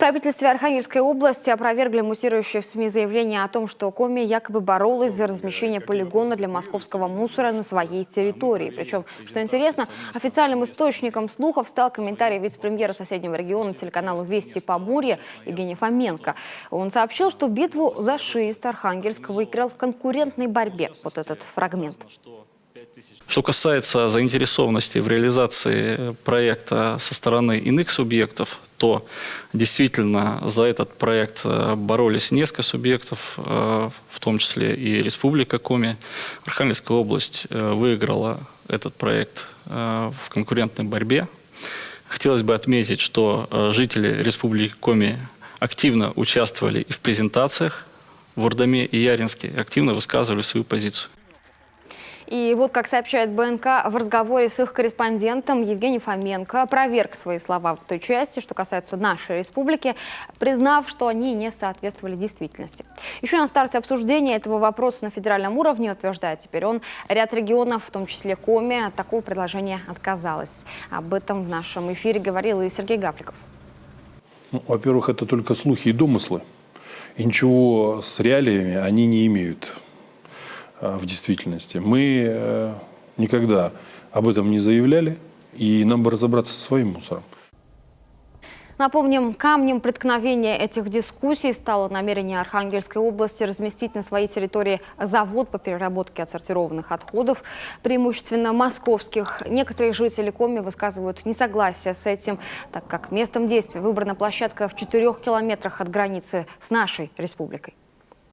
правительстве Архангельской области опровергли муссирующие в СМИ заявление о том, что Коми якобы боролась за размещение полигона для московского мусора на своей территории. Причем, что интересно, официальным источником слухов стал комментарий вице-премьера соседнего региона телеканалу «Вести Поморье» Евгения Фоменко. Он сообщил, что битву за ШИСТ Архангельск выиграл в конкурентной борьбе. Вот этот фрагмент. Что касается заинтересованности в реализации проекта со стороны иных субъектов, то действительно за этот проект боролись несколько субъектов, в том числе и Республика Коми. Архангельская область выиграла этот проект в конкурентной борьбе. Хотелось бы отметить, что жители Республики Коми активно участвовали и в презентациях в Урдаме и Яринске, активно высказывали свою позицию. И вот, как сообщает БНК, в разговоре с их корреспондентом Евгений Фоменко опроверг свои слова в той части, что касается нашей республики, признав, что они не соответствовали действительности. Еще на старте обсуждения этого вопроса на федеральном уровне, утверждает теперь он, ряд регионов, в том числе Коми, от такого предложения отказалось. Об этом в нашем эфире говорил и Сергей Гапликов. Во-первых, это только слухи и домыслы. И ничего с реалиями они не имеют. В действительности. Мы никогда об этом не заявляли, и нам бы разобраться со своим мусором. Напомним, камнем преткновения этих дискуссий стало намерение Архангельской области разместить на своей территории завод по переработке отсортированных отходов, преимущественно московских. Некоторые жители Коми высказывают несогласие с этим, так как местом действия выбрана площадка в 4 километрах от границы с нашей республикой.